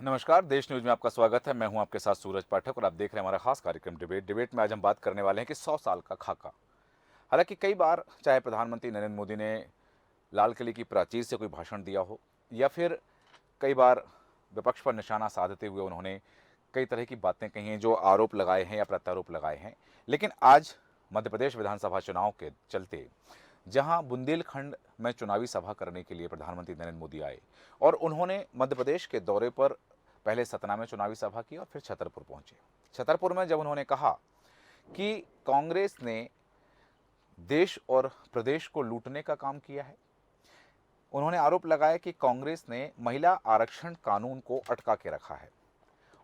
नमस्कार, देश न्यूज में आपका स्वागत है। मैं हूं आपके साथ सूरज पाठक और आप देख रहे हैं हमारा खास कार्यक्रम डिबेट में आज हम बात करने वाले हैं कि 100 साल का खाका। हालांकि कई बार चाहे प्रधानमंत्री नरेंद्र मोदी ने लाल किले की प्राचीर से कोई भाषण दिया हो या फिर कई बार विपक्ष पर निशाना साधते हुए उन्होंने कई तरह की बातें कही हैं, जो आरोप लगाए हैं या प्रत्यारोप लगाए हैं, लेकिन आज मध्य प्रदेश विधानसभा चुनाव के चलते जहां बुंदेलखंड में चुनावी सभा करने के लिए प्रधानमंत्री नरेंद्र मोदी आए और उन्होंने मध्य प्रदेश के दौरे पर पहले सतना में चुनावी सभा की और फिर छतरपुर पहुंचे। छतरपुर में जब उन्होंने कहा कि कांग्रेस ने देश और प्रदेश को लूटने का काम किया है, उन्होंने आरोप लगाया कि कांग्रेस ने महिला आरक्षण कानून को अटका के रखा है।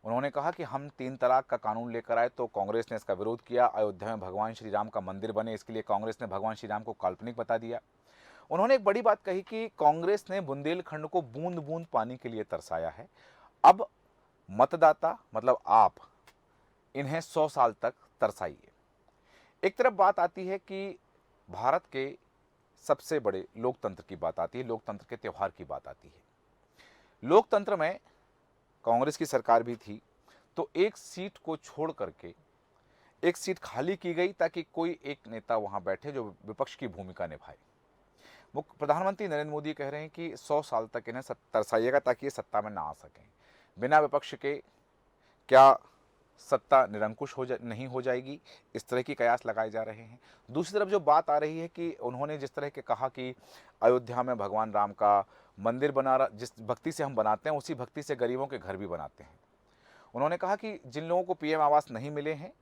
उन्होंने कहा कि हम 3 तलाक का कानून लेकर आए तो कांग्रेस ने इसका विरोध किया। अयोध्या में भगवान श्री राम का मंदिर बने, इसके लिए कांग्रेस ने भगवान श्री राम को काल्पनिक बता दिया। उन्होंने एक बड़ी बात कही कि कांग्रेस ने बुंदेलखंड को बूंद बूंद पानी के लिए तरसाया है। अब मतदाता मतलब आप इन्हें 100 साल तक तरसाइए। एक तरफ बात आती है कि भारत के सबसे बड़े लोकतंत्र की बात आती है, लोकतंत्र के त्यौहार की बात आती है। लोकतंत्र में कांग्रेस की सरकार भी थी तो एक सीट को छोड़ करके एक सीट खाली की गई ताकि कोई एक नेता वहां बैठे जो विपक्ष की भूमिका निभाए। वो प्रधानमंत्री नरेंद्र मोदी कह रहे हैं कि 100 साल तक इन्हें तरसाइएगा ताकि ये सत्ता में ना आ सकें। बिना विपक्ष के क्या सत्ता निरंकुश नहीं हो जाएगी, इस तरह की कयास लगाए जा रहे हैं। दूसरी तरफ जो बात आ रही है कि उन्होंने जिस तरह के कहा कि अयोध्या में भगवान राम का मंदिर बना रहा, जिस भक्ति से हम बनाते हैं उसी भक्ति से गरीबों के घर भी बनाते हैं। उन्होंने कहा कि जिन लोगों को पीएम आवास नहीं मिले हैं,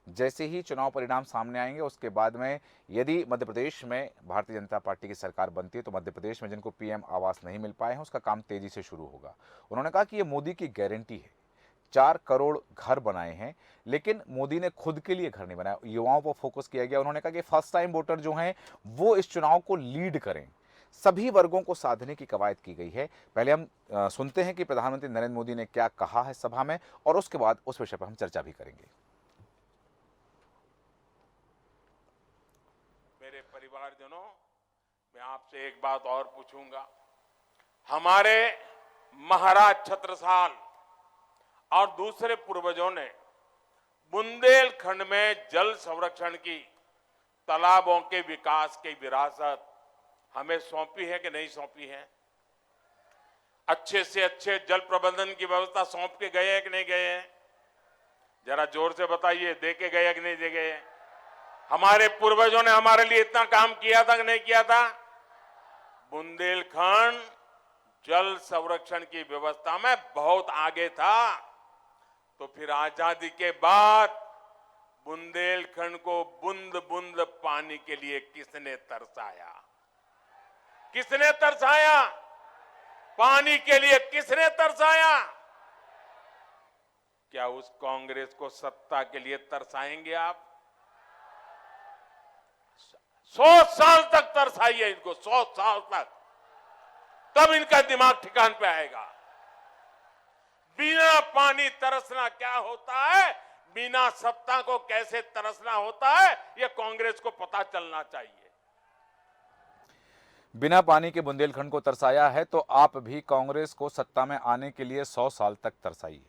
जैसे ही चुनाव परिणाम सामने आएंगे उसके बाद में यदि मध्य प्रदेश में भारतीय जनता पार्टी की सरकार बनती है तो मध्य प्रदेश में जिनको पीएम आवास नहीं मिल पाए हैं उसका काम तेजी से शुरू होगा। उन्होंने कहा कि ये मोदी की गारंटी है। 4 करोड़ घर बनाए हैं, लेकिन मोदी ने खुद के लिए घर नहीं बनाया, युवाओं पर फोकस किया गया। उन्होंने कहा कि फर्स्ट टाइम वोटर जो हैं वो इस चुनाव को लीड करें। सभी वर्गों को साधने की कवायद की गई है। पहले हम सुनते हैं कि प्रधानमंत्री नरेंद्र मोदी ने क्या कहा है सभा में और उसके बाद उस विषय पर हम चर्चा भी करेंगे। मेरे परिवारजनों, मैं आपसे एक बात और पूछूंगा। हमारे महाराज छत्रसाल और दूसरे पूर्वजों ने बुंदेलखंड में जल संरक्षण की, तालाबों के विकास की विरासत हमें सौंपी है कि नहीं सौंपी है? अच्छे से अच्छे जल प्रबंधन की व्यवस्था सौंप के गए हैं कि नहीं गए हैं? जरा जोर से बताइए, दे के गए कि नहीं दे गए? हमारे पूर्वजों ने हमारे लिए इतना काम किया था कि नहीं किया था? बुंदेलखंड जल संरक्षण की व्यवस्था में बहुत आगे था। तो फिर आजादी के बाद बुंदेलखंड को बूंद बूंद पानी के लिए किसने तरसाया? किसने तरसाया? पानी के लिए किसने तरसाया? क्या उस कांग्रेस को सत्ता के लिए तरसाएंगे आप? 100 साल तक तरसाइए इनको, 100 साल तक, तब इनका दिमाग ठिकान पे आएगा। बिना पानी तरसना क्या होता है, बिना सत्ता को कैसे तरसना होता है, यह कांग्रेस को पता चलना चाहिए। बिना पानी के बुंदेलखंड को तरसाया है तो आप भी कांग्रेस को सत्ता में आने के लिए 100 साल तक तरसाइए।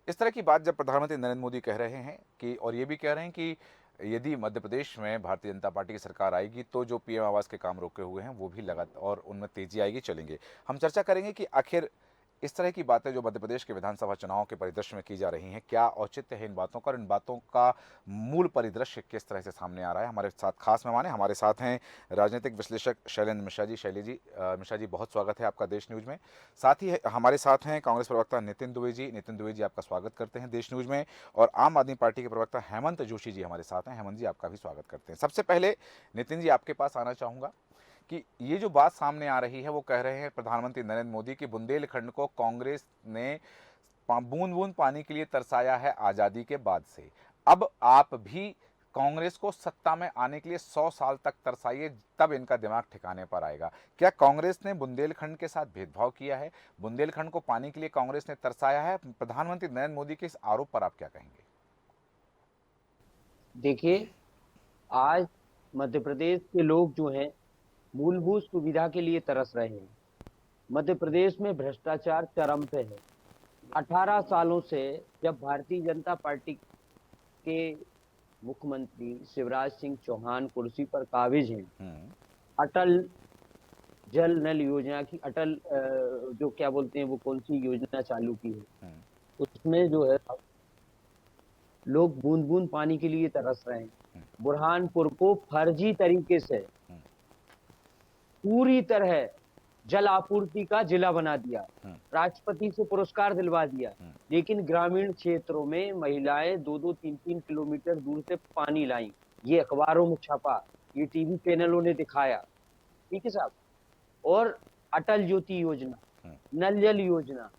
इस तरह की बात जब प्रधानमंत्री नरेंद्र मोदी कह रहे हैं कि, और ये भी कह रहे हैं कि यदि मध्य प्रदेश में भारतीय जनता पार्टी की सरकार आएगी तो जो पीएम आवास के काम रोके हुए हैं वो भी लगातार और उनमें तेजी आएगी, चलेंगे। हम चर्चा करेंगे कि आखिर इस तरह की बातें जो मध्य प्रदेश के विधानसभा चुनाव के परिदृश्य में की जा रही हैं, क्या औचित्य है इन बातों का और इन बातों का मूल परिदृश्य किस तरह से सामने आ रहा है। हमारे साथ खास मेहमान हैं, हमारे साथ हैं राजनीतिक विश्लेषक शैलेंद्र मिश्रा जी। मिश्रा जी, बहुत स्वागत है आपका देश न्यूज़ में। साथ ही हमारे साथ हैं कांग्रेस प्रवक्ता नितिन दुबे जी। नितिन दुबे जी, आपका स्वागत करते हैं देश न्यूज़ में। और आम आदमी पार्टी के प्रवक्ता हेमंत जोशी जी हमारे साथ हैं। हेमंत जी, आपका भी स्वागत करते हैं। सबसे पहले नितिन जी, आपके पास आना चाहूँगा कि ये जो बात सामने आ रही है, वो कह रहे हैं प्रधानमंत्री नरेंद्र मोदी कि बुंदेलखंड को कांग्रेस ने बूंद बूंद पानी के लिए तरसाया है आज़ादी के बाद से। अब आप भी कांग्रेस को सत्ता में आने के लिए 100 साल तक तरसाइए, तब इनका दिमाग ठिकाने पर आएगा। क्या कांग्रेस ने बुंदेलखंड के साथ भेदभाव किया है? बुंदेलखंड को पानी के लिए कांग्रेस ने तरसाया है? प्रधानमंत्री नरेंद्र मोदी के इस आरोप पर आप क्या कहेंगे? देखिए, आज मध्य प्रदेश के लोग जो हैं मूलभूत सुविधा के लिए तरस रहे हैं। मध्य प्रदेश में भ्रष्टाचार चरम पे है। 18 सालों से जब भारतीय जनता पार्टी के मुख्यमंत्री शिवराज सिंह चौहान कुर्सी पर काबिज हैं, अटल जल नल योजना की जो क्या बोलते हैं वो कौन सी योजना चालू की है, उसमें जो है लोग बूंद बूंद पानी के लिए तरस रहे हैं। बुरहानपुर को फर्जी तरीके से पूरी तरह जल आपूर्ति का जिला बना दिया, राष्ट्रपति से पुरस्कार दिलवा दिया, लेकिन ग्रामीण क्षेत्रों में महिलाएं 2-2, 3-3 किलोमीटर दूर से पानी लाई। ये अखबारों में छपा, ये टीवी चैनलों ने दिखाया, ठीक है साहब। और अटल ज्योति योजना, नल जल योजना,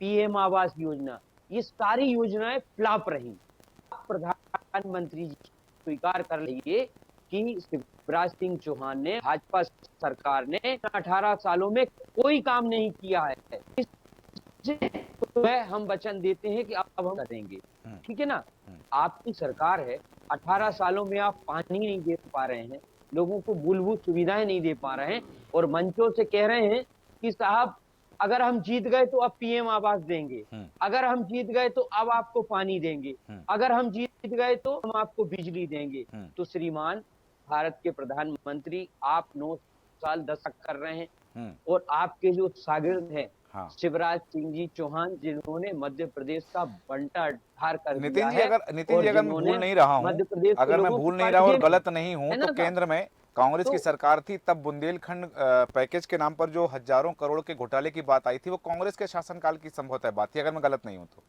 पीएम आवास योजना, ये सारी योजनाएं फ्लॉप रही। प्रधानमंत्री जी स्वीकार कर लीजिए कि शिवराज सिंह चौहान ने, भाजपा सरकार ने 18 सालों में कोई काम नहीं किया है। तो हम वचन देते हैं कि अब हम करेंगे, ठीक है ना। आपकी सरकार है, 18 सालों में आप पानी नहीं दे पा रहे हैं, लोगों को मूलभूत सुविधाएं नहीं दे पा रहे हैं, और मंचों से कह रहे हैं कि साहब अगर हम जीत गए तो अब पीएम आवास देंगे, अगर हम जीत गए तो अब आपको पानी देंगे, अगर हम जीत गए तो हम आपको बिजली देंगे। तो श्रीमान भारत के प्रधानमंत्री, आप 9 साल 10 साल कर रहे हैं, और आपके जो शागिर्द हैं शिवराज सिंह जी चौहान, जिन्होंने मध्य प्रदेश का बंटा ढार कर दिया है। नितिन जी, अगर मैं भूल नहीं रहा हूँ, अगर मैं भूल नहीं रहा और गलत नहीं हूँ, तो केंद्र में कांग्रेस की सरकार थी, तब बुंदेलखंड पैकेज के नाम पर जो हजारों करोड़ के घोटाले की बात आई थी, वो कांग्रेस के शासनकाल की संभवतः बात थी, अगर मैं गलत नहीं हूं तो।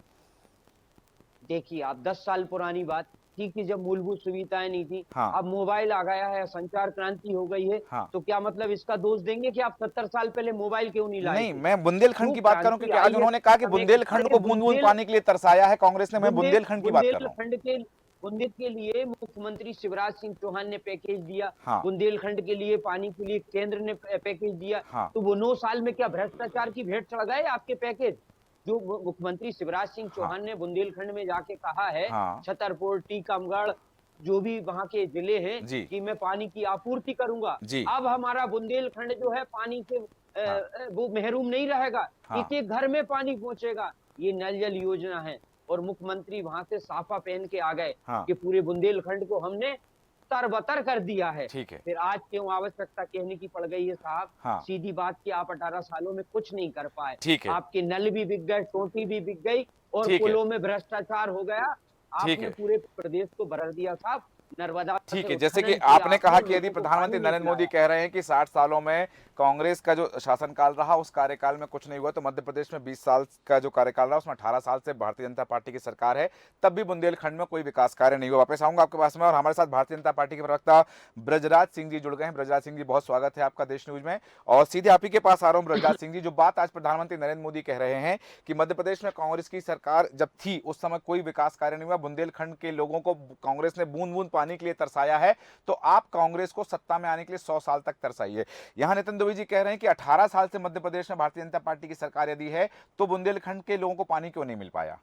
देखिए आप 10 साल पुरानी बात थी कि जब मूलभूत सुविधाएं नहीं थी। हाँ। अब मोबाइल आ गया है, संचार क्रांति हो गई है। हाँ। तो क्या मतलब इसका दोष देंगे कि आप 70 साल पहले मोबाइल क्यों नहीं लाए? नहीं, मैं बुंदेलखंड की बात करूं, क्योंकि आज उन्होंने कहा कि बुंदेलखंड को बूंद बूंद पानी के लिए तरसाया है कांग्रेस ने। मैं बुंदेलखंड की बात कर रहा हूं। बुंदेल के लिए मुख्यमंत्री शिवराज सिंह चौहान ने पैकेज दिया। हाँ। बुंदेलखंड के लिए पानी के लिए केंद्र ने पैकेज दिया। हाँ। तो वो 9 साल में क्या भ्रष्टाचार की भेंट चढ़ गए आपके पैकेज? जो मुख्यमंत्री शिवराज सिंह चौहान ने बुंदेलखंड में जाके कहा है, छतरपुर, टीकमगढ़, जो भी वहां के जिले हैं, कि मैं पानी की आपूर्ति करूंगा। अब हमारा बुंदेलखंड जो है पानी से वो महरूम नहीं रहेगा, एक एक घर में पानी पहुंचेगा। ये नल जल योजना है, और मुख्यमंत्री वहां से साफा पहन के आ गए कि पूरे बुंदेलखंड को हमने तरबतर कर दिया है। फिर आज क्यों आवश्यकता कहने की पड़ गई है साहब? सीधी बात कि आप 18 सालों में कुछ नहीं कर पाए। आपके नल भी बिक गए, टोटी भी बिक गई, और पुलों में भ्रष्टाचार हो गया। आपने पूरे प्रदेश को भर दिया साहब नर्मदा। ठीक है, जैसे कि आपने कहा कि यदि प्रधानमंत्री नरेंद्र मोदी कह रहे हैं कि 60 सालों में कांग्रेस का जो शासनकाल रहा उस कार्यकाल में कुछ नहीं हुआ, तो मध्य प्रदेश में 20 साल का जो कार्यकाल रहा उसमें 18 साल से भारतीय जनता पार्टी की सरकार है, तब भी बुंदेलखंड में कोई विकास कार्य नहीं हुआ। वापस आऊंगा आपके पास में, और हमारे साथ भारतीय जनता पार्टी के प्रवक्ता ब्रजराज सिंह जी जुड़ गए हैं। ब्रजराज सिंह जी, बहुत स्वागत है आपका देश न्यूज में, और सीधे आप ही के पास आ रहा हूं। ब्रजराज सिंह जी, जो बात आज प्रधानमंत्री नरेंद्र मोदी कह रहे हैं कि मध्य प्रदेश में कांग्रेस की सरकार जब थी उस समय कोई विकास कार्य नहीं हुआ, बुंदेलखंड के लोगों को कांग्रेस ने बूंद बूंद पानी के लिए तरसाया है, तो आप कांग्रेस को सत्ता में आने के लिए 100 साल तक तरसाइए। यहां नितिन दुबे जी कह रहे हैं कि 18 साल से मध्य प्रदेश में भारतीय जनता पार्टी की सरकार यदि है, तो बुंदेलखंड के लोगों को पानी क्यों नहीं मिल पाया?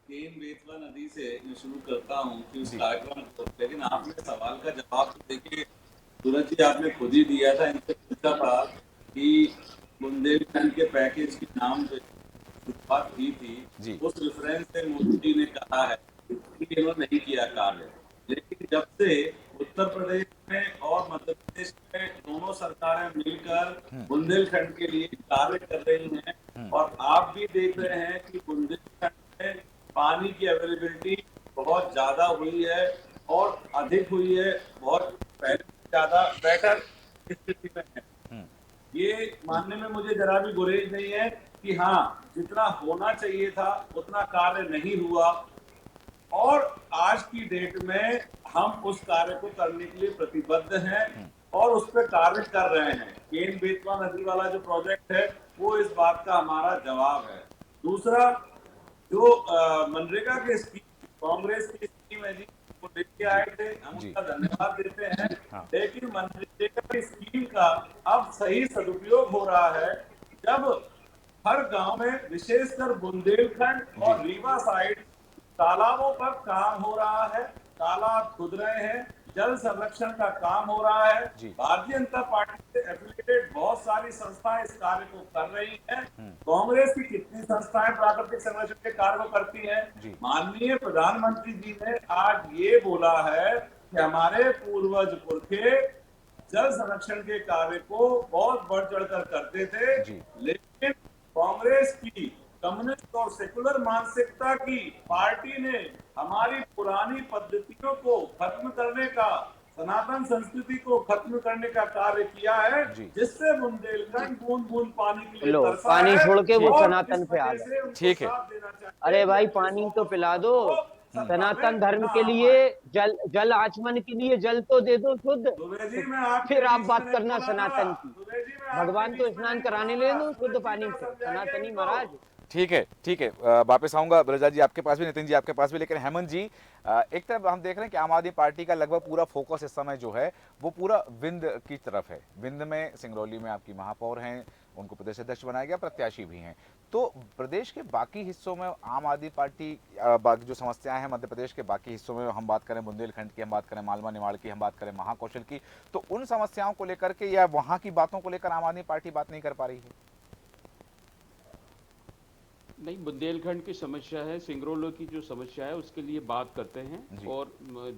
केन बेतवा नदी से मैं शुरू करता हूं कि उस कार्यक्रम को, लेकिन आपने सवाल का जवाब तो देखिए सूरज जी आपने खुद ही दिया था। इनसे पूछा था कि बुंदेलखंड के पैकेज के नाम पे शुरुआत की थी, उस रेफरेंस से मोदी जी ने कहा है कि इन्होंने नहीं किया कार्य। लेकिन जब से उत्तर प्रदेश में और मध्य प्रदेश में दोनों सरकारें मिलकर बुंदेलखंड के लिए कार्य कर रही हैं, और आप भी देख रहे हैं कि बुंदेलखंड में पानी की अवेलेबिलिटी बहुत ज्यादा हुई है और अधिक हुई है, बहुत पहले ज्यादा बेटर स्थिति में है। ये मानने में मुझे जरा भी गुरेज नहीं है कि हाँ, जितना होना चाहिए था उतना कार्य नहीं हुआ, और आज की डेट में हम उस कार्य को करने के लिए प्रतिबद्ध हैं और उस पर कार्य कर रहे हैं। केन बेतवा नदी वाला जो प्रोजेक्ट है वो इस बात का हमारा जवाब है। दूसरा, जो मनरेगा के स्कीम, कांग्रेस की स्कीम है जी, वो लेके आए थे, हम उसका धन्यवाद देते हैं। लेकिन मनरेगा की स्कीम का अब सही सदुपयोग हो रहा है जब हर गांव में, विशेषकर बुंदेलखंड और रीवा साइड, तालाबों पर काम हो रहा है, तालाब खुद रहे हैं, जल संरक्षण का काम हो रहा है। भारतीय जनता पार्टी से एफिलिएटेड बहुत सारी संस्थाएं इस कार्य को कर रही हैं। कांग्रेस की कितनी संस्थाएं प्राकृतिक संरक्षण के कार्य को करती हैं। माननीय प्रधानमंत्री जी ने आज ये बोला है कि हमारे पूर्वज पुरखे जल संरक्षण के कार्य को बहुत बढ़ चढ़कर करते थे, लेकिन कांग्रेस की कम्युनिस्ट और सेकुलर मानसिकता की पार्टी ने हमारी पुरानी पद्धतियों को खत्म करने का, सनातन संस्कृति को खत्म करने का कार्य किया है, जिससे बुंदेलखंड बूंद बूंद पानी के लिए लो, तरसा पानी है छोड़ के वो और सनातन इस पे आ वजह गए। से उनको ठीक है। साथ देना चाहिए। अरे भाई पानी तो पिला दो, सनातन धर्म के लिए जल आचमन के लिए जल तो दे दो शुद्ध, दुबे जी, मैं आपके फिर आप बीच बात में करना नहीं बोला सनातन था। की। दुबे जी, मैं आपके भगवान तो बीच में स्नान नहीं कराने बोला ले था। दो शुद्ध दुबे जी, पानी जरा से, समझाइए सनातनी इनको। महाराज। ठीक है, ठीक है। वापस आऊंगा ब्रजा जी आपके पास भी, नितिन जी आपके पास भी, लेकिन हेमंत जी, एक तरफ हम देख रहे हैं कि आम आदमी पार्टी का लगभग पूरा फोकस इस समय जो है वो पूरा विंध्य की तरफ है। विंध्य में सिंगरौली में आपकी महापौर हैं, उनको प्रदेश अध्यक्ष बनाया गया, प्रत्याशी भी हैं। तो प्रदेश के बाकी हिस्सों में आम आदमी पार्टी बाकी जो समस्याएं हैं मध्य प्रदेश के बाकी हिस्सों में, हम बात करें बुंदेलखंड की, हम बात करें मालवा निमाड़ की, हम बात करें महाकौशल की, तो उन समस्याओं को लेकर के या वहाँ की बातों को लेकर आम आदमी पार्टी बात नहीं कर पा रही है। नहीं, बुंदेलखंड की समस्या है, सिंगरौली की जो समस्या है उसके लिए बात करते हैं। और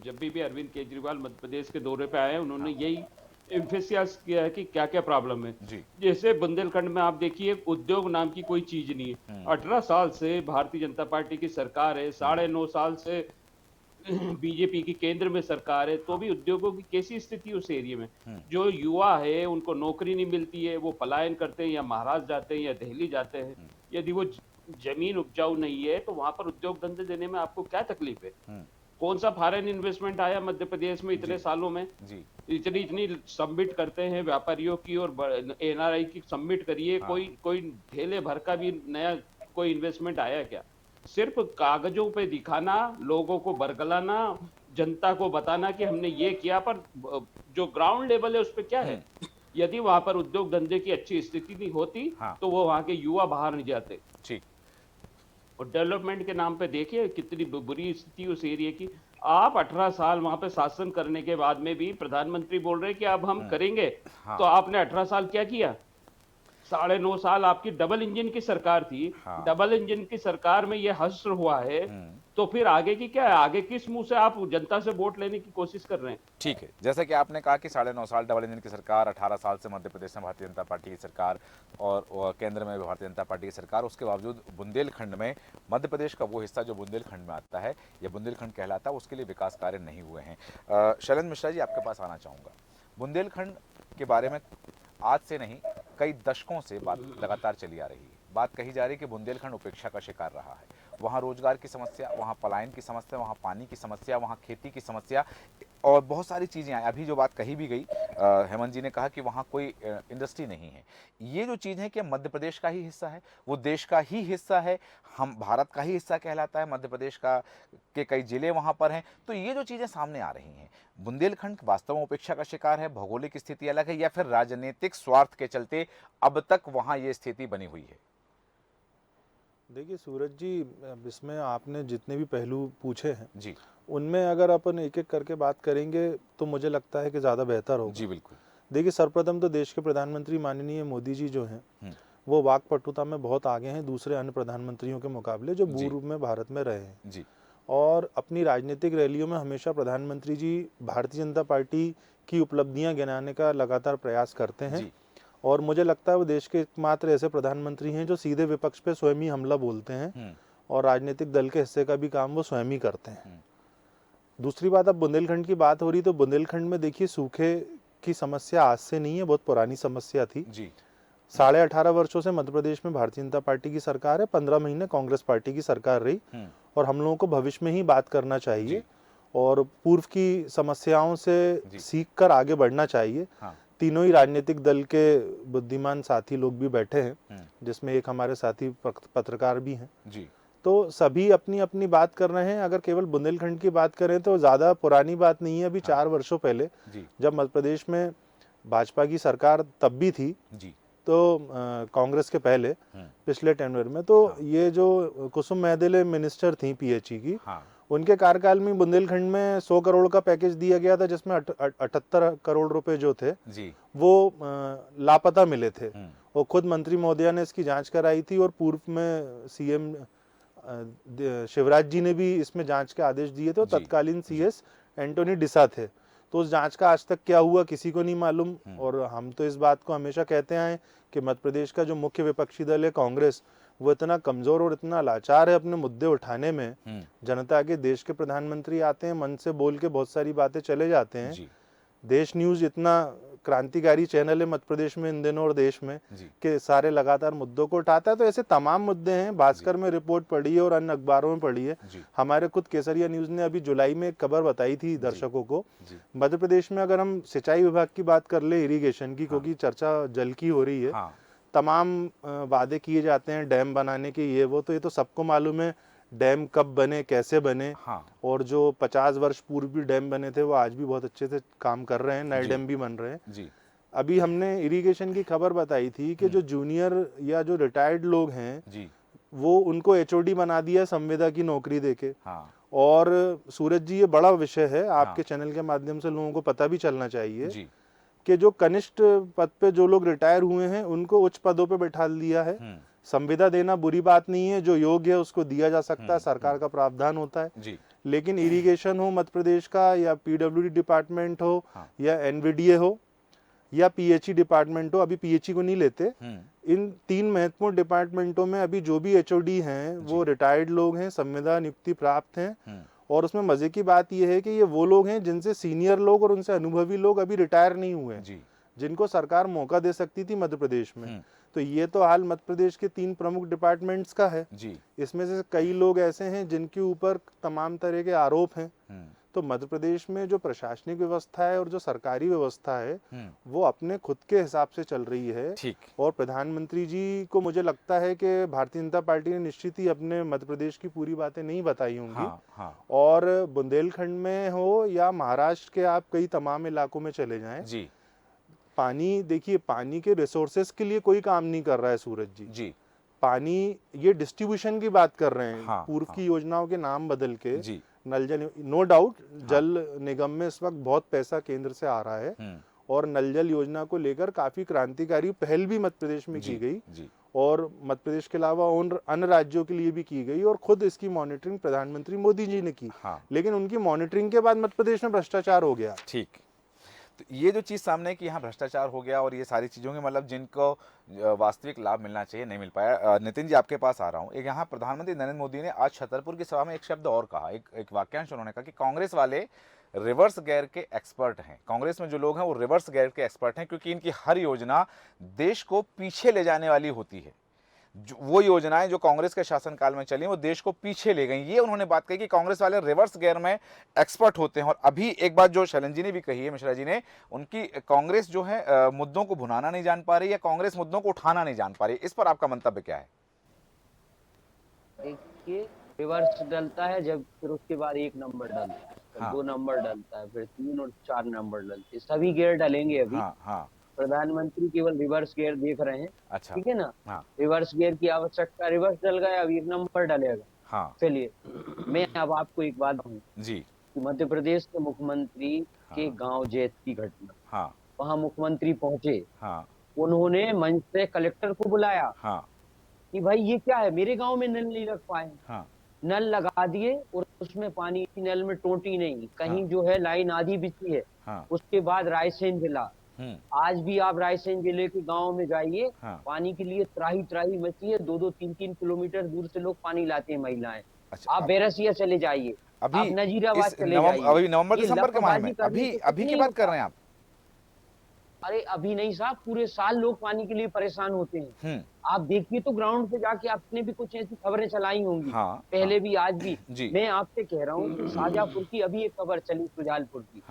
जब भी अरविंद केजरीवाल मध्य प्रदेश के दौरे पे आए हैं, उन्होंने यही एम्फेसिस किया है कि क्या क्या प्रॉब्लम है। जैसे बुंदेलखंड में आप देखिए, उद्योग नाम की कोई चीज नहीं है। 18 साल से भारतीय जनता पार्टी की सरकार है, 9.5 साल से बीजेपी की केंद्र में सरकार है, तो भी उद्योगों की कैसी स्थिति उस एरिया में। जो युवा है उनको नौकरी नहीं मिलती है, वो पलायन करते हैं, या महाराष्ट्र जाते हैं या दिल्ली जाते हैं। यदि वो जमीन उपजाऊ नहीं है तो वहां पर उद्योग धंधे देने में आपको क्या तकलीफ है। कौन सा फॉरेन इन्वेस्टमेंट आया मध्य प्रदेश में इतने सालों में। इतनी सबमिट करते हैं व्यापारियों की, और एनआरआई की सबमिट करिए, कोई ढेले भर का भी नया कोई इन्वेस्टमेंट आया क्या। सिर्फ कागजों पे दिखाना, लोगों को बरगलाना, जनता को बताना कि हमने ये किया, पर जो ग्राउंड लेवल है उस पर क्या है। यदि वहां पर उद्योग धंधे की अच्छी स्थिति नहीं होती तो वो वहां के युवा बाहर नहीं जाते। और डेवलपमेंट के नाम पे देखिए कितनी बुरी स्थिति उस एरिया की। आप 18 साल वहां पे शासन करने के बाद में भी प्रधानमंत्री बोल रहे हैं कि अब हम करेंगे। तो आपने 18 साल क्या किया। 9.5 साल आपकी डबल इंजन की सरकार थी। डबल इंजन की सरकार में ये हश्र हुआ है, तो फिर आगे की क्या है। आगे किस मुंह से आप जनता से वोट लेने की कोशिश कर रहे हैं। ठीक है, जैसा कि आपने कहा कि 9.5 साल डबल इंजन की सरकार, 18 साल से मध्य प्रदेश में भारतीय जनता पार्टी की सरकार और केंद्र में भी भारतीय जनता पार्टी की सरकार, उसके बावजूद बुंदेलखंड में, मध्य प्रदेश का वो हिस्सा जो बुंदेलखंड में आता है या बुंदेलखंड कहलाता है, उसके लिए विकास कार्य नहीं हुए हैं। शैलेंद्र मिश्रा जी आपके पास आना चाहूँगा। बुंदेलखंड के बारे में आज से नहीं, कई दशकों से बात लगातार चली आ रही है। बात कही जा रही है कि बुंदेलखंड उपेक्षा का शिकार रहा है। वहाँ रोजगार की समस्या, वहाँ पलायन की समस्या, वहाँ पानी की समस्या, वहाँ खेती की समस्या और बहुत सारी चीज़ें आई। अभी जो बात कही भी गई, हेमंत जी ने कहा कि वहाँ कोई इंडस्ट्री नहीं है। ये जो चीज़ है कि मध्य प्रदेश का ही हिस्सा है, वो देश का ही हिस्सा है, हम भारत का ही हिस्सा कहलाता है, मध्य प्रदेश का के कई जिले वहाँ पर हैं। तो ये जो चीज़ें सामने आ रही हैं, बुंदेलखंड वास्तव में उपेक्षा का शिकार है, भौगोलिक स्थिति अलग है, या फिर राजनीतिक स्वार्थ के चलते अब तक वहाँ ये स्थिति बनी हुई है। देखिए सूरज जी, इसमें आपने जितने भी पहलू पूछे हैं जी, उनमें अगर अपन एक एक करके बात करेंगे तो मुझे लगता है कि ज़्यादा बेहतर होगा। जी बिल्कुल। देखिए, सर्वप्रथम तो देश के प्रधानमंत्री माननीय मोदी जी जो हैं वो वाक्पटुता में बहुत आगे हैं दूसरे अन्य प्रधानमंत्रियों के मुकाबले जो पूर्व में भारत में रहे हैं। जी। और अपनी राजनीतिक रैलियों में हमेशा प्रधानमंत्री जी भारतीय जनता पार्टी की उपलब्धियां गिनाने का लगातार प्रयास करते हैं। और मुझे लगता है वो देश के एकमात्र ऐसे प्रधानमंत्री हैं जो सीधे विपक्ष पे स्वयं ही हमला बोलते हैं और राजनीतिक दल के हिस्से का भी काम वो स्वयं ही करते हैं। दूसरी बात, अब बुंदेलखंड की बात हो रही, तो बुंदेलखंड में देखिए सूखे की समस्या आज से नहीं है, बहुत पुरानी समस्या थी। 18.5 वर्षों से मध्य प्रदेश में भारतीय जनता पार्टी की सरकार है, 15 महीने कांग्रेस पार्टी की सरकार रही। और हम लोगों को भविष्य में ही बात करना चाहिए और पूर्व की समस्याओं से सीख कर आगे बढ़ना चाहिए। तीनों ही राजनीतिक दल के बुद्धिमान साथी लोग भी बैठे हैं, जिसमें एक हमारे साथी पत्रकार भी हैं। तो सभी अपनी अपनी बात कर रहे हैं। अगर केवल बुंदेलखंड की बात करें तो ज्यादा पुरानी बात नहीं है। अभी 4 वर्षों पहले जब मध्य प्रदेश में भाजपा की सरकार तब भी थी, तो कांग्रेस के पहले पिछले टेन्योर में, तो ये जो कुसुम महदेले मिनिस्टर थी पीएचई की, उनके कार्यकाल में बुंदेलखंड में 100 करोड़ का पैकेज दिया गया था, जिसमें 78 करोड़ रुपए जो थे जी वो लापता मिले थे। और खुद मंत्री महोदया ने इसकी जांच कराई थी, और पूर्व में सीएम शिवराज जी ने भी इसमें जांच के आदेश दिए थे, और तत्कालीन सीएस एंटोनी डिसा थे। तो उस जांच का आज तक क्या हुआ किसी को नहीं मालूम। और हम तो इस बात को हमेशा कहते आए कि मध्य प्रदेश का जो मुख्य विपक्षी दल है कांग्रेस, वो इतना कमजोर और इतना लाचार है अपने मुद्दे उठाने में। जनता के देश के प्रधानमंत्री आते हैं, मन से बोल के बहुत सारी बातें चले जाते हैं। देश न्यूज इतना क्रांतिकारी चैनल है मध्य प्रदेश में इन दिनों और देश में कि सारे लगातार मुद्दों को उठाता है। तो ऐसे तमाम मुद्दे हैं, भास्कर में रिपोर्ट पढ़ी है और अन्य अखबारों में पढ़ी है। हमारे खुद केसरिया न्यूज ने अभी जुलाई में एक खबर बताई थी दर्शकों को। मध्य प्रदेश में अगर हम सिंचाई विभाग की बात कर ले, इरिगेशन की, क्योंकि चर्चा जल की हो रही है, तमाम वादे किए जाते हैं डैम बनाने के, ये वो, तो ये तो सबको मालूम है डैम कब बने, कैसे बने। और जो 50 वर्ष पूर्व भी डैम बने थे वो आज भी बहुत अच्छे से काम कर रहे हैं, नए डैम भी बन रहे हैं। अभी हमने इरिगेशन की खबर बताई थी कि जो जूनियर या जो रिटायर्ड लोग हैं वो उनको एचओडी बना दिया संविदा की नौकरी देके। और सूरज जी, ये बड़ा विषय है, आपके चैनल के माध्यम से लोगों को पता भी चलना चाहिए कि जो कनिष्ठ पद पे जो लोग रिटायर हुए हैं उनको उच्च पदों पे बैठा दिया है। संविदा देना बुरी बात नहीं है, जो योग्य है उसको दिया जा सकता है, सरकार का प्रावधान होता है। लेकिन इरिगेशन हो मध्य प्रदेश का, या पीडब्ल्यूडी डिपार्टमेंट हो, या एनवीडीए हो, या पीएचई डिपार्टमेंट हो, अभी पीएचई को नहीं लेते, इन 3 महत्वपूर्ण डिपार्टमेंटों में अभी जो भी एचओडी हैं वो रिटायर्ड लोग हैं, संविदा नियुक्ति प्राप्त हैं। और उसमें मजे की बात यह है कि ये वो लोग हैं जिनसे सीनियर लोग और उनसे अनुभवी लोग अभी रिटायर नहीं हुए हैं, जिनको सरकार मौका दे सकती थी मध्य प्रदेश में। तो ये तो हाल मध्य प्रदेश के 3 प्रमुख डिपार्टमेंट्स का है। इसमें से कई लोग ऐसे हैं जिनके ऊपर तमाम तरह के आरोप हैं। तो मध्य प्रदेश में जो प्रशासनिक व्यवस्था है और जो सरकारी व्यवस्था है वो अपने खुद के हिसाब से चल रही है। और प्रधानमंत्री जी को मुझे लगता है कि भारतीय जनता पार्टी ने निश्चित ही अपने मध्य प्रदेश की पूरी बातें नहीं बताई होंगी। और बुंदेलखंड में हो या महाराष्ट्र के आप कई तमाम इलाकों में चले जाएं, पानी देखिए, पानी के रिसोर्सेस के लिए कोई काम नहीं कर रहा है सूरज जी। पानी, ये डिस्ट्रीब्यूशन की बात कर रहे हैं, पूर्व की योजनाओं के नाम बदल के नल जल, नो डाउट जल निगम में इस वक्त बहुत पैसा केंद्र से आ रहा है, और नल जल योजना को लेकर काफी क्रांतिकारी पहल भी मध्य प्रदेश में की गई, और मध्य प्रदेश के अलावा अन्य राज्यों के लिए भी की गई, और खुद इसकी मॉनिटरिंग प्रधानमंत्री मोदी जी ने की। लेकिन उनकी मॉनिटरिंग के बाद मध्य प्रदेश में भ्रष्टाचार हो गया। तो ये जो चीज़ सामने है कि यहाँ भ्रष्टाचार हो गया और ये सारी चीज़ों के मतलब जिनको वास्तविक लाभ मिलना चाहिए नहीं मिल पाया। नितिन जी, आपके पास आ रहा हूँ। एक यहाँ प्रधानमंत्री नरेंद्र मोदी ने आज छतरपुर की सभा में एक शब्द और कहा, एक वाक्यांश उन्होंने कहा कि कांग्रेस वाले रिवर्स गियर के एक्सपर्ट हैं। कांग्रेस में जो लोग हैं वो रिवर्स गियर के एक्सपर्ट हैं, क्योंकि इनकी हर योजना देश को पीछे ले जाने वाली होती है। वो योजनाएं जो कांग्रेस के शासनकाल में चली वो देश को पीछे ले गई। ये उन्होंने बात कही कि कांग्रेस वाले रिवर्स गियर में एक्सपर्ट होते हैं। और अभी एक बात जो शैलन जी ने भी कही है, मिश्रा जी ने, उनकी कांग्रेस जो है मुद्दों को भुनाना नहीं जान पा रही या कांग्रेस मुद्दों को उठाना नहीं जान पा रही। इस पर आपका मंतव्य क्या है? देखिए, रिवर्स डलता है जब, फिर उसके बाद 1 नंबर डलता है, 2 नंबर डलता है, फिर 3 और 4 नंबर डलते हैं। सभी गियर डलेंगे अभी। प्रधानमंत्री केवल रिवर्स गियर देख रहे हैं। ठीक है ना। रिवर्स गियर की आवश्यकता, रिवर्स डल गया, अब 1 नंबर डलेगा। चलिए, मैं अब आपको एक बात कहूँ कि मध्य प्रदेश के मुख्यमंत्री के गांव जैत की घटना, वहां मुख्यमंत्री पहुंचे, उन्होंने मंच से कलेक्टर को बुलाया कि भाई ये क्या है, मेरे गांव में नल नहीं लग पाए। नल लगा दिए और उसमें पानी, नल में टोटी नहीं, कहीं जो है लाइन आधी बिछी है। उसके बाद रायसेन जिला, आज भी आप रायसेन जिले के गांव में जाइए, पानी के लिए त्राही त्राही मची है। 2-2, 3-3 किलोमीटर दूर से लोग पानी लाते हैं, महिलाएं। आप बैरसिया चले जाइए, आप नजीराबाद चले जाइए। अभी नवंबर दिसंबर के महीने में अभी की बात कर रहे हैं आप? अरे अभी नहीं साहब, पूरे साल लोग पानी के लिए परेशान होते हैं। आप देखिए तो ग्राउंड पे जाके आपने भी कुछ ऐसी खबरें चलाई होंगी, पहले भी आज भी। मैं आपसे कह रहा हूँ, शाजापुर की अभी एक खबर चली, सुजालपुर की,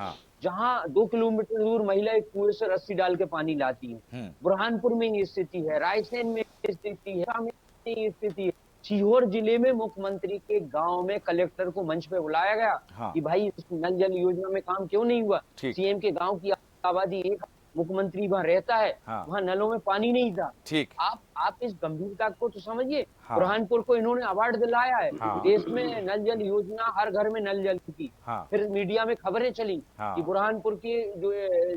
जहाँ 2 किलोमीटर दूर महिला एक कुएं से रस्सी डाल के पानी लाती है। बुरहानपुर में ये स्थिति है, रायसेन में स्थिति है, स्थिति है। सीहोर जिले में मुख्यमंत्री के गांव में कलेक्टर को मंच पे बुलाया गया कि भाई इस नल जल योजना में काम क्यों नहीं हुआ। सीएम के गांव की आबादी 1 मुख्यमंत्री वहां रहता है, हाँ। वहां नलों में पानी नहीं था। ठीक। आप इस गंभीरता को तो समझिए। हाँ। बुरहानपुर को इन्होंने अवार्ड दिलाया है। हाँ। देश में नल जल योजना, हर घर में नल जल की। हाँ। फिर मीडिया में खबरें चली हाँ। कि बुरहानपुर के जो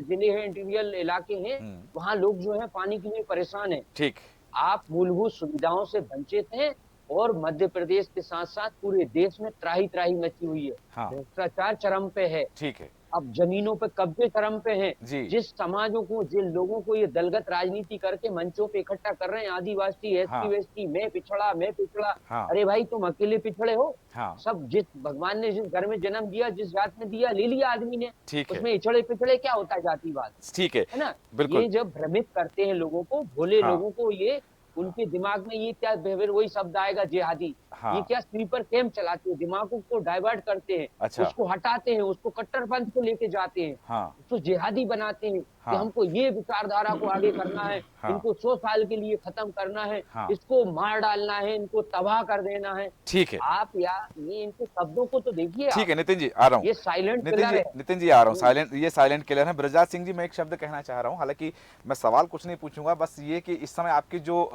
जिले हैं, इंटीरियर इलाके हैं, वहां लोग जो है पानी के लिए परेशान है। ठीक। आप मूलभूत सुविधाओं से वंचित हैं और मध्य प्रदेश के साथ साथ पूरे देश में त्राही त्राही मची हुई है। हाँ। भ्रष्टाचार चरम पे है। ठीक है। अब जमीनों पे कब्जे चरम पे हैं। जी। जिस समाजों को, जिन लोगों को ये दलगत राजनीति करके मंचों पे इकट्ठा कर रहे हैं, आदिवासी, हाँ। एसटी, मैं पिछड़ा। हाँ। अरे भाई, तुम अकेले पिछड़े हो? हाँ। सब जिस भगवान ने जिस घर में जन्म दिया, जिस जात में दिया, ले लिया आदमी ने। ठीक है। उसमें इछड़े पिछड़े क्या होता है? जातिवाद ठीक है। है ना। बिल्कुल। ये जब भ्रमित करते हैं लोगों को, भोले हाँ। लोगों को, ये उनके दिमाग में ये क्या, फिर वही शब्द आएगा, जिहादी। हाँ। ये क्या स्लीपर कैंप चलाते हैं, दिमागों को डाइवर्ट करते हैं। अच्छा। उसको हटाते हैं, उसको कट्टरपंथ को लेके जाते हैं। हाँ। उसको जिहादी बनाते हैं हाँ। कि हमको ये विचारधारा को आगे करना है। हाँ। इनको 100 साल के लिए खत्म करना है। हाँ। इसको मार डालना है, इनको तबाह कर देना है। ठीक है। आप ये इनके शब्दों को तो देखिए। ठीक है नितिन जी, आ रहा हूँ। ये साइलेंट नितिन किलर जी, है। नितिन जी आ रहा हूँ। साइलेंट, ये साइलेंट किलर है। ब्रजराज सिंह जी, मैं एक शब्द कहना चाह रहा हूँ, हालांकि मैं सवाल कुछ नहीं पूछूंगा, बस ये कि इस समय आपकी जो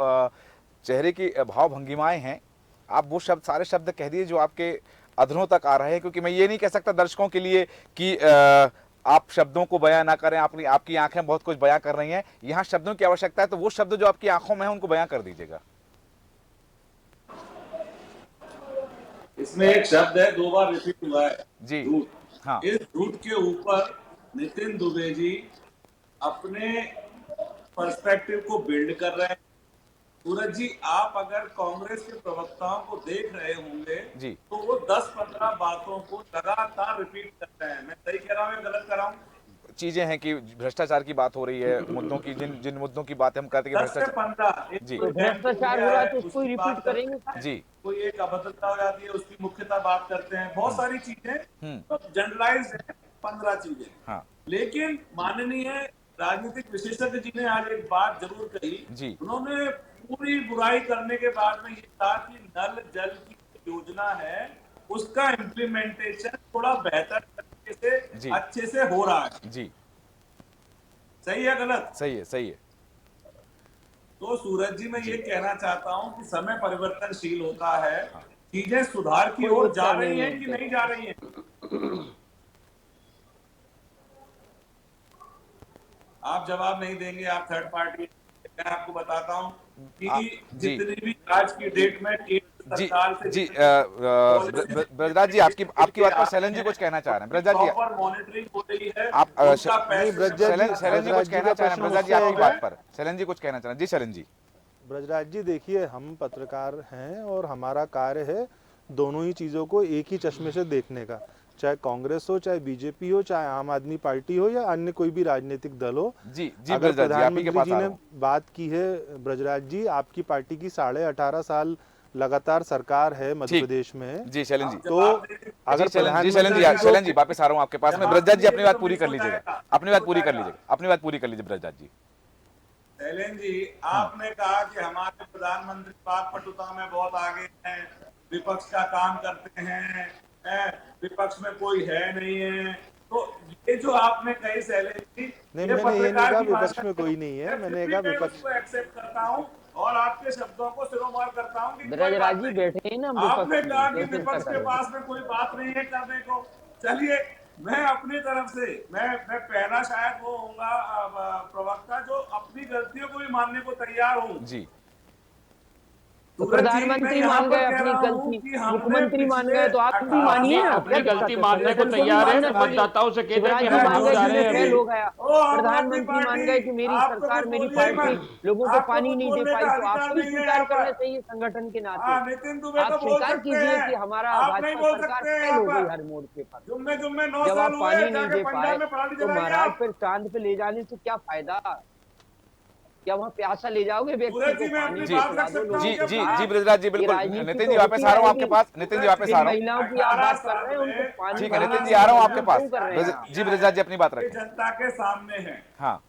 चेहरे की भाव भंगिमाएं हैं, आप वो शब्द, सारे शब्द कह दिए जो आपके अधरों तक आ रहे हैं, क्योंकि मैं ये नहीं कह सकता दर्शकों के लिए कि आप शब्दों को बयां ना करें, आपकी आंखें बहुत कुछ बयां कर रही हैं, यहाँ शब्दों की आवश्यकता है, तो वो शब्द जो आपकी आंखों में है उनको बयां कर दीजिएगा। इसमें एक शब्द है, 2 बार रिपीट हुआ है, जी। झूठ। हाँ। इस झूठ के ऊपर नितिन दुबे जी अपने पर्सपेक्टिव को बिल्ड कर रहे हैं। सूरज जी, आप अगर कांग्रेस के प्रवक्ताओं को देख रहे होंगे जी। तो वो 10-15 बातों को लगातार रिपीट कर रहे हैं। मैं सही कह रहा हूँ या गलत कर रहा हूँ? चीजें हैं कि भ्रष्टाचार की बात हो रही है, मुद्दों की, जिन मुद्दों की बात हम करते हैं, 10 से 15 जी। तो भ्रष्टाचार हो रहा है तो उसको ही रिपीट करेंगे। जी। कोई एक अभद्रता हो जाती है, उसकी मुख्यतः बात करते हैं, बहुत सारी चीजें तो जनरलाइज है, 15 चीजें। हाँ। लेकिन माननीय राजनीतिक विशेषज्ञ जी ने आज एक बात जरूर कही जी। उन्होंने पूरी बुराई करने के बाद में ये कहा कि नल जल की योजना है उसका इम्प्लीमेंटेशन थोड़ा बेहतर तरीके से, अच्छे से हो रहा है। जी। सही है गलत? सही है, सही है। तो सूरज जी, मैं ये कहना चाहता हूं कि समय परिवर्तनशील होता है, चीजें सुधार की ओर जा रही हैं कि नहीं जा रही हैं? आप जवाब नहीं देंगे, आप थर्ड पार्टी। मैं आपको बताता हूं कि जितनी भी आज की डेट में केंद्र सरकार से जी ब्रजराज जी, आपकी बात पर शैलन जी कुछ कहना चाह रहे हैं। ब्रजराज जी, प्रॉपर मॉनिटरिंग हो रही है। आप शैलन जी कुछ कहना चाह रहे हैं। ब्रजराज जी, आपकी बात पर शैलन जी कुछ कहना चाह रहे हैं। जी शैलन जी। ब्रजराज जी, देखिए, हम पत्रकार हैं और हमारा कार्य है दोनों ही चीज़ों को एक ही चश्मे से देखने का, चाहे कांग्रेस हो, चाहे बीजेपी हो, चाहे आम आदमी पार्टी हो या अन्य कोई भी राजनीतिक दल हो। जी जी। अगर प्रधानमंत्री जी ने बात की है, ब्रजराज जी, आपकी पार्टी की 18.5 साल लगातार सरकार है मध्य प्रदेश में। जी शैलन जी। तो अगर शैलन जी वापस आ रहा हूँ आपके पास में। ब्रजराज जी, अपनी बात पूरी कर लीजिएगा, अपनी बात पूरी कर लीजिए ब्रजराज जी। शैलेंद्र जी, आपने कहा कि हमारे प्रधानमंत्री वाक्पटुता में बहुत आगे हैं, विपक्ष का काम करते हैं, विपक्ष में कोई है नहीं है। तो ये जो आपने कही शैलेंद्र जी, नहीं, मैंने ये नहीं कहा विपक्ष में कोई नहीं है, मैंने कहा विपक्ष को एक्सेप्ट करता हूँ और आपके शब्दों को सिरोमार करता हूँ कि ब्रजराज जी बैठे हैं ना, आपने कहा कि विपक्ष के पास में कोई बात नहीं है करने को। चलिए, मैं अपनी तरफ से मैं पहला शायद वो होऊंगा प्रवक्ता जो अपनी गलतियों को भी मानने को तैयार हूँ। जी। तो प्रधानमंत्री मान गए अपनी गलती, मुख्यमंत्री मान गए, तो आप भी मानिए ना। अपनी गलती मानने को तैयार है, मतदाताओं से कहते हैं कि हम मान गए जा कि रहे मैं हैं। फेल हो गया, प्रधानमंत्री मान गए कि मेरी सरकार, मेरी पार्टी लोगों को पानी नहीं दे पाई, तो आपको भी स्वीकार करना चाहिए संगठन के नाते। आप स्वीकार कीजिए कि हमारा भाजपा सरकार फेल हो गई हर मोर्चे पर। जब आप पानी नहीं दे पाए तो महाराज फिर चांद पे ले जाने से क्या फायदा? क्या वहाँ प्यासा ले जाओगे व्यक्ति को पानी? जी ब्रजराज जी, बिल्कुल। नितिन जी वापस आ रहा हूँ आपके पास। नितिन जी वापस आ रहा हूँ। महिलाओं की आप बात कर रहे हैं, उनको पानी। ठीक है नितिन जी, आ रहा हूँ आपके पास। जी ब्रजराज जी, अपनी बात रखें। जनता के सामने है। हाँ।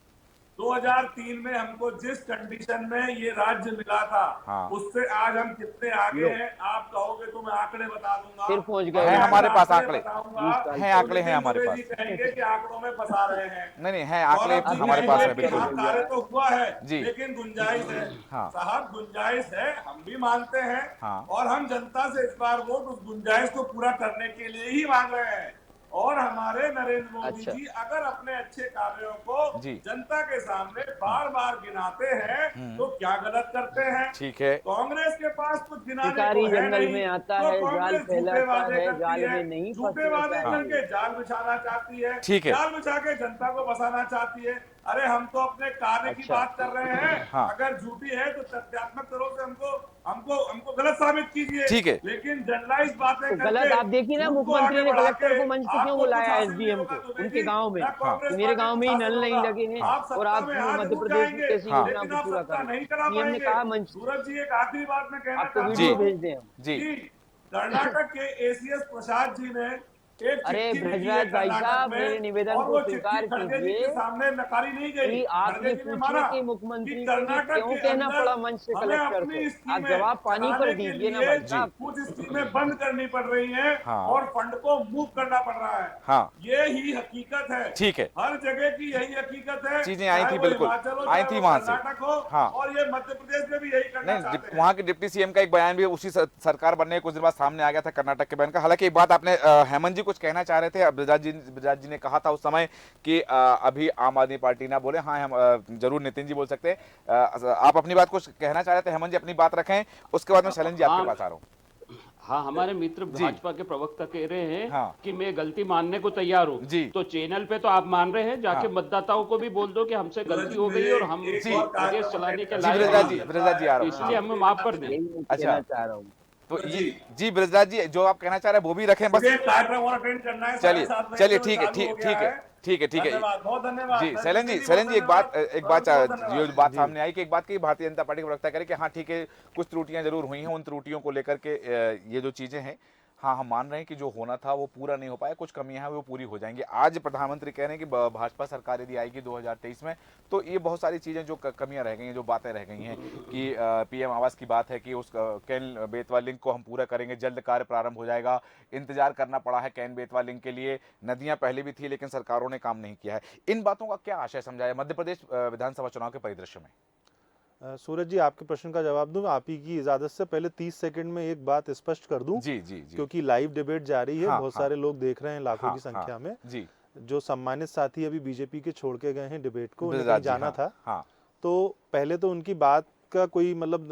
2003 में हमको जिस कंडीशन में ये राज्य मिला था, हाँ। उससे आज हम कितने आगे हैं आप कहोगे तो मैं आंकड़े बता दूंगा। फिर पहुंच गए। और हैं मैं हमारे पास आंकड़े आंकड़े। बताऊंगा हैं तो आंकड़े हैं नितिन हमारे दुबे पास। जी कहेंगे कि आंकड़ों में फंसा रहे हैं। नहीं हैं आंकड़े गौरव जी हमारे पास कहेंगे में कि बिल्कुल। हाँ, कार्य तो हुआ है जी। लेकिन गुंजाइश है। हाँ। साहब गुंजाइश है, हम भी मानते हैं। हाँ। और हम जनता से इस बार वोट उस गुंजाइश को पूरा करने के लिए ही मांग रहे हैं। और हमारे नरेंद्र मोदी अच्छा। जी अगर अपने अच्छे कार्यों को जी। जनता के सामने बार बार गिनाते हैं तो क्या गलत करते हैं? ठीक है। कांग्रेस के पास कुछ गिनाने शिकारी को है जंगल नहीं, में आता तो है, जाल कांग्रेस झूठे फैलाता वादे है, करती जाल है, में नहीं झूठे फंसना वादे चाहिए। करके जाल बिछाना चाहती है, ठीक है। जाल बिछा के जनता को बसाना चाहती है। अरे हम तो अपने कार्य की अच्छा। बात कर रहे हैं। हाँ। अगर झूठी है तो तथ्यात्मक तौर से हमको हमको हमको गलत साबित कीजिए। ठीक है। लेकिन जनरलाइज बातें तो करके गलत आप देखिए ना, उनको मुख्यमंत्री आगे ने बढ़ा कलेक्टर के को मंच पे क्यों आपको कुछ बुलाया हासिल नहीं एसडीएम होगा को दुबे उनके जी, गांव में? ना कांग्रेस मेरे पार्टी गांव को में ही हासिल नल नहीं होगा। लगे हैं आप और सत्ता आप में आज मध्य जरूर प्रदेश जाएंगे, कैसी हाँ। योजना लेकिन को आप पूरा सत्ता करें। नहीं करा सीएम ने पाएंगे। कहा मंच, सूरज जी एक आखिरी बात मैं कहना आपको चाहता वीडियो हूँ भेज दें हम। जी। कि कर्नाटक के एसीएस प्रसाद जी ने एक अरे चिट्ठी लिखी है ब्रजराज भाई कर्नाटक साहब, में, मेरे निवेदन और को वो चिट्ठी स्वीकार खड़गे जी कीजिए के सामने नकारी नहीं गई। कि आप खड़गे ये जी ने पूछिए माना कि कि मुख्यमंत्री को ये कर्नाटक क्यों के कहना अंदर पड़ा मंच से हमें कलेक्टर को? अपनी आप स्कीमें जवाब पानी पर चलाने के दीजिए ना लिए भाई साहब। कुछ स्कीमें बंद करनी पड़ रही हैं हाँ। और फंड को मूव करना पड़ रहा है। हाँ। ये ही हकीकत है। ठीक है। हर जगह की यही हकीकत है। चीजें आई चाहे थी वो बिल्कुल, हिमाचल हो, आई चाहे थी वो वहां से। कर्नाटक हो, हाँ। और ये मध्य प्रदेश में भी यही करना नहीं चाहते हैं। वहाँ के डिप्टी सीएम का एक बयान भी उसी सरकार बनने के कुछ दिन बाद सामने आ गया था कर्नाटक के बयान का। हालांकि एक बात आपने हेमंत जी कुछ कहना चाह रहे थे, बजाज जी ने कहा था उस समय कि अभी आम आदमी पार्टी ना बोले। हाँ हम जरूर नितिन जी बोल सकते हैं। आप अपनी बात कुछ कहना चाह रहे थे, हेमंत जी अपनी बात रखें, उसके बाद मैं शैलेंद्र जी आपके पास आ रहा हूँ। हाँ, हमारे मित्र जी। भाजपा के प्रवक्ता कह रहे हैं हाँ। कि मैं गलती मानने को तैयार हूँ। जी। तो चैनल पे तो आप मान रहे हैं, जाके हाँ। मतदाताओं को भी बोल दो कि हमसे गलती हो गई और हम एक जी। और प्रदेश चलाने के लायक ब्रजराज नहीं जी हैं। ब्रजराज जी आ तो रहा हूँ। इसलिए हमें माफ कर दें। यही मैं अच्छा। कहना चाह रहा हूँ। तो ये जी ब्रजराज जी जो आप कहना चाह रहे हैं वो भी रखें बस। मुझे कार्यक्रम और अटेंड करना है। चलिए 7:30 बजे चलिए से ठीक है चालू हो ठीक गया ठीक है ठीक है ठीक है। धन्यवाद, बहुत धन्यवाद जी शैलेंद्र जी एक बात जो बात सामने आई कि एक बात की भारतीय जनता पार्टी के प्रवक्ता कह रहे कि हाँ ठीक है कुछ त्रुटियां जरूर हुई हैं, उन त्रुटियों को लेकर के ये जो चीजें हैं हाँ हम मान रहे हैं कि जो होना था वो पूरा नहीं हो पाया, कुछ कमियां हैं वो पूरी हो जाएंगी। आज प्रधानमंत्री कह रहे हैं कि भाजपा सरकार यदि आएगी 2023 में तो ये बहुत सारी चीज़ें जो कमियां रह गई हैं, जो बातें रह गई हैं कि पीएम आवास की बात है कि उस कैन बेतवा लिंक को हम पूरा करेंगे, जल्द कार्य प्रारंभ हो जाएगा। इंतजार करना पड़ा है कैन बेतवा लिंक के लिए, नदियाँ पहले भी थी लेकिन सरकारों ने काम नहीं किया है। इन बातों का क्या आशय समझाया मध्य प्रदेश विधानसभा चुनाव के परिदृश्य में? सूरज जी आपके प्रश्न का जवाब दूं, आप ही की इजाजत से पहले 30 सेकंड में एक बात स्पष्ट कर दूं। जी जी जी। क्योंकि लाइव डिबेट जारी है, हाँ, बहुत हाँ। सारे लोग देख रहे हैं लाखों हाँ, की संख्या हाँ, में। जी। जो सम्मानित साथी अभी बीजेपी के छोड़ के गए हैं डिबेट को, उन्हें ब्रजराज कहीं जी, जाना हाँ, था। हाँ। तो पहले तो उनकी बात का कोई मतलब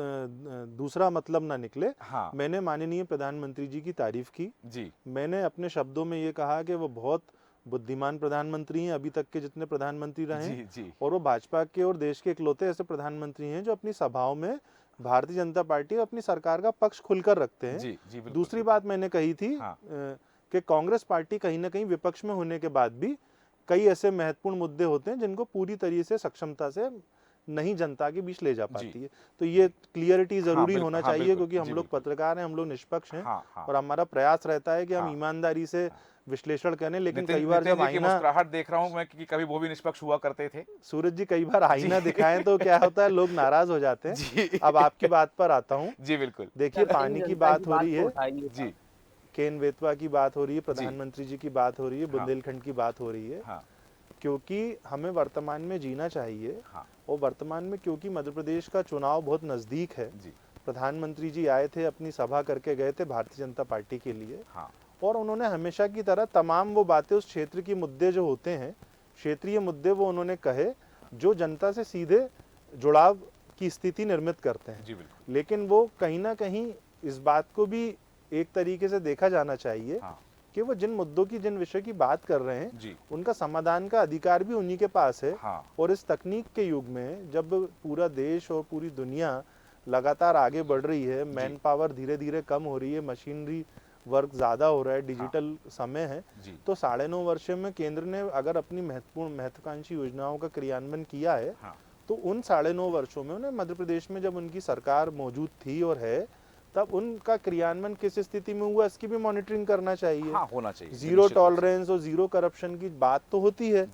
दूसरा मतलब ना निकले। हाँ। मैंने माननीय प्रधानमंत्री जी की तारीफ की। जी। मैंने अपने शब्दों में ये कहा कि वो बहुत बुद्धिमान प्रधानमंत्री हैं अभी तक के जितने प्रधानमंत्री रहे हैं। जी। और वो भाजपा के और देश के इकलौते ऐसे प्रधानमंत्री हैं जो अपनी सभाओं में भारतीय जनता पार्टी और अपनी सरकार का पक्ष खुलकर रखते हैं। जी, बिल्कुल। दूसरी बात मैंने कही थी हाँ। कि कांग्रेस पार्टी कहीं ना कहीं विपक्ष में होने के बाद भी कई ऐसे महत्वपूर्ण मुद्दे होते हैं जिनको पूरी तरीके से सक्षमता से नहीं जनता के बीच ले जा पाती है। तो ये क्लियरिटी जरूरी होना चाहिए क्योंकि हम लोग पत्रकार हैं, हम लोग निष्पक्ष हैं। और हमारा प्रयास रहता है कि हम ईमानदारी से विश्लेषण करें। लेकिन कई बार जब आईना मुस्कुराहट देख रहा हूं मैं कि कभी वो भी निष्पक्ष हुआ करते थे। सूरज जी कई बार आईना दिखाएं तो क्या होता है, लोग नाराज हो जाते हैं। अब आपकी बात पर आता हूँ। जी बिल्कुल। देखिए पानी की बात हो रही है, जी केन बेतवा की बात हो रही है, प्रधानमंत्री जी की बात हो रही है, बुंदेलखंड की बात हो रही है। क्योंकि हमें वर्तमान में जीना चाहिए। और वर्तमान में क्योंकि मध्य प्रदेश का चुनाव बहुत नजदीक है, प्रधानमंत्री जी आए थे, अपनी सभा करके गए थे भारतीय जनता पार्टी के लिए। और उन्होंने हमेशा की तरह तमाम वो बातें उस क्षेत्र के मुद्दे जो होते हैं, क्षेत्रीय मुद्दे, वो उन्होंने कहे जो जनता से सीधे जुड़ाव की स्थिति निर्मित करते हैं। जी बिल्कुल। लेकिन वो कहीं ना कहीं इस बात को भी एक तरीके से देखा जाना चाहिए कि वो जिन मुद्दों की, जिन विषय की बात कर रहे हैं, उनका समाधान का अधिकार भी उन्हीं के पास है। और इस तकनीक के युग में जब पूरा देश और पूरी दुनिया लगातार आगे बढ़ रही है, मैन पावर धीरे धीरे कम हो रही है, मशीनरी वर्क ज्यादा हो रहा है, डिजिटल समय है, तो 9.5 वर्ष में केंद्र ने अगर अपनी महत्वाकांक्षी योजनाओं का क्रियान्वयन किया है, तो उन 9.5 वर्षों में उन्हें मध्य प्रदेश में जब उनकी सरकार मौजूद थी और है, तब उनका क्रियान्वयन किस स्थिति में हुआ इसकी भी मॉनिटरिंग करना चाहिए। होना चाहिए। जीरो टॉलरेंस और जीरो करप्शन की बात तो होती है,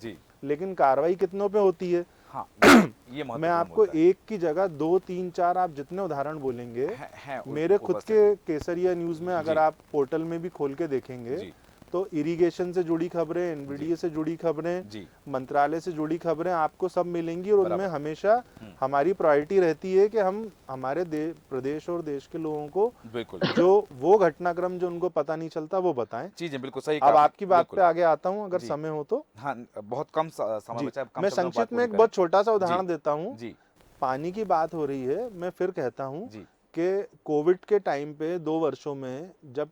लेकिन कार्रवाई कितनों पे होती है? हाँ, ये मैं महत्वपूर्ण आपको मुद्दा है। एक की जगह 2, 3, 4 आप जितने उदाहरण बोलेंगे, हैं मेरे खुद उपस्थित। के केसरिया न्यूज़ में अगर जी। आप पोर्टल में भी खोल के देखेंगे, जी। तो इरिगेशन से जुड़ी खबरें, एनवीडीए से जुड़ी खबरें, जी। मंत्रालय से जुड़ी खबरें आपको सब मिलेंगी और उनमें बराबर। हमेशा हमारी प्रायोरिटी रहती है कि हम हमारे प्रदेश और देश के लोगों को बिल्कुल। जो वो घटनाक्रम जो उनको पता नहीं चलता वो बताएं। चीजें बिल्कुल सही अब कहा आपकी बात बिल्कुल। पे आगे आता हूँ अगर जी। समय हो तो। हाँ, बहुत कम समय जी, बचा है, कम मैं शब्दों में बात संक्षिप्त में पूरी एक करें। बहुत छोटा सा जी। उदाहरण देता हूँ। जी। पानी की बात हो रही है, मैं फिर कहता हूँ जी। कि कोविड के टाइम पे 2 वर्षों में जब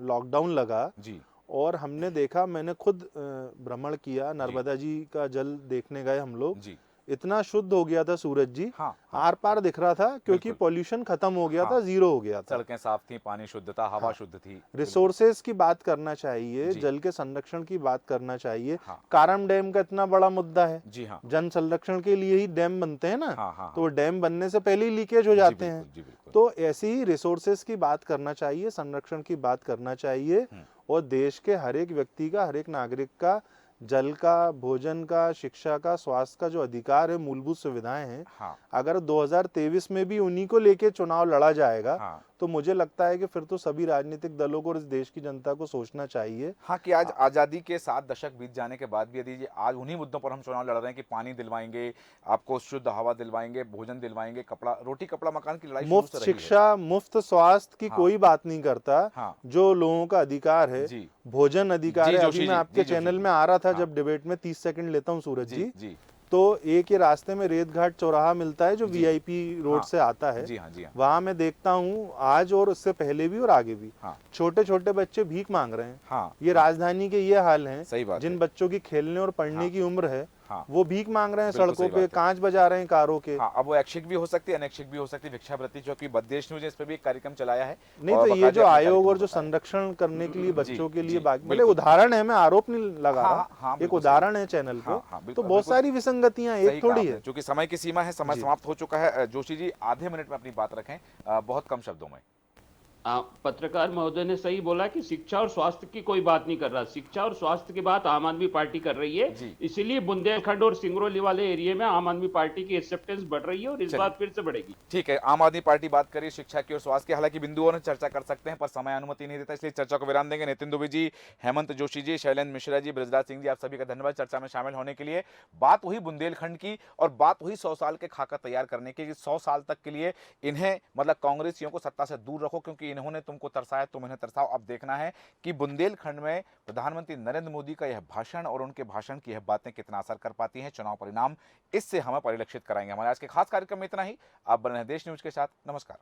लॉकडाउन लगा जी। और हमने देखा, मैंने खुद भ्रमण किया, नर्मदा जी का जल देखने गए हम लोग। जी। इतना शुद्ध हो गया था सूरज जी, हाँ, हाँ, आर पार दिख रहा था क्योंकि बिल्कुल। पॉल्यूशन खत्म हो गया हाँ, था, जीरो हो गया था। सड़कें साफ थी, पानी शुद्ध था, हवा हाँ, शुद्ध थी। बिल्कुल। रिसोर्सेज की बात करना चाहिए, जी। जल के संरक्षण की बात करना चाहिए। हाँ। कारम डैम का इतना बड़ा मुद्दा है, जी हाँ। जन संरक्षण के लिए ही डैम बनते हैं ना, हाँ, हाँ, तो वो डैम बनने से पहले ही लीकेज हो जी जाते हैं। बिल्कुल, जी बिल्कुल। तो ऐसी ही रिसोर्सेज की बात करना चाहिए, संरक्षण की बात करना चाहिए और देश के हर एक व्यक्ति का, हर एक नागरिक का जल का, भोजन का, शिक्षा का, स्वास्थ्य का जो अधिकार है, मूलभूत सुविधाएं हैं, हाँ। अगर 2023 में भी उन्हीं को लेके चुनाव लड़ा जाएगा, हाँ। तो मुझे लगता है कि फिर तो सभी राजनीतिक दलों को और इस देश की जनता को सोचना चाहिए। हाँ, कि आज आज़ादी के 7 दशक बीत जाने के बाद भी यदि ये आज उन्हीं मुद्दों पर हम चुनाव लड़ रहे हैं कि पानी दिलवाएंगे, आपको शुद्ध हवा दिलवाएंगे, भोजन दिलवाएंगे, कपड़ा, रोटी कपड़ा मकान की लड़ाई शुरू मुफ्त से रही है। शिक्षा, मुफ्त स्वास्थ्य की हाँ। कोई बात नहीं करता। हाँ। जो लोगों का अधिकार है, जी। भोजन अधिकार जी है। जोशी अभी जी, मैं जी आपके जोशी चैनल जी। में आ रहा था, हाँ। जब डिबेट में 30 सेकंड लेता हूँ सूरज जी, जी। तो एक ये रास्ते में रेत घाट चौराहा मिलता है जो जी। वीआईपी रोड हाँ। से आता है। जी हाँ, जी हाँ। वहां मैं देखता हूँ आज और उससे पहले भी और आगे भी हाँ। छोटे छोटे बच्चे भीख मांग रहे हैं। हाँ। ये राजधानी के ये हाल हैं। सही बात जिन है। बच्चों की खेलने और पढ़ने हाँ। की उम्र है, हाँ। वो भीख मांग रहे हैं बिल्कुल सड़कों सही पे, बात है। कांच बजा रहे हैं कारों के। हाँ, अब वो ऐच्छिक भी हो सकती है, अनैच्छिक भी हो सकती है। भिक्षावृत्ति जो कि बदेश न्यूज ने इस पर भी एक कार्यक्रम चलाया है। नहीं और तो ये बाकायदे जो अपने आयोग कार्यक्रम और जो बताया है। संरक्षण करने के लिए बच्चों के लिए जी, बाकी, भले बिल्कुल। उदाहरण है, मैं आरोप नहीं लगा हाँ, रहा, हाँ, एक बिल्कुल सही। उदाहरण है चैनल पे। हाँ, हाँ, तो बिल्कुल, बहुत बिल्कुल सारी विसंगतियां सही एक कहा थोड़ी आपने। है। चूंकि समय की सीमा है, समय जी। समाप्त हो चुका है। जोशी जी, आधे मिनट में अपनी बात रखें, बहुत कम शब्दों में। पत्रकार महोदय ने सही बोला कि शिक्षा और स्वास्थ्य की कोई बात नहीं कर रहा। शिक्षा और स्वास्थ्य की बात आम आदमी पार्टी कर रही है। जी। इसीलिए बुंदेलखंड और सिंगरौली वाले एरिया में आम आदमी पार्टी की एक्सेप्टेंस बढ़ रही है और इस चलिए। बार फिर से बढ़ेगी। ठीक है, आम आदमी पार्टी बात करी शिक्षा की और स्वास्थ्य की, हालांकि बिंदुओं ने चर्चा कर सकते हैं पर समय अनुमति नहीं देता, इसलिए चर्चा को विराम देंगे। नितिन दुबे जी, हेमंत जोशी जी, शैलेंद्र मिश्रा जी, बृजराज सिंह जी, आप सभी का धन्यवाद चर्चा में शामिल होने के लिए। बात हुई बुंदेलखंड की और बात हुई 100 साल के खाका तैयार करने की। 100 साल तक के लिए इन्हें, मतलब कांग्रेसियों को सत्ता से दूर रखो, क्योंकि इन्होंने तुमको तरसाया, तुम इन्हें तरसाओ। अब देखना है कि बुंदेलखंड में प्रधानमंत्री नरेंद्र मोदी का यह भाषण और उनके भाषण की यह बातें कितना असर कर पाती हैं। चुनाव परिणाम इससे हमें परिलक्षित कराएंगे। हमारे आज के खास कार्यक्रम में इतना ही। आप बने रहें देश न्यूज के साथ। नमस्कार।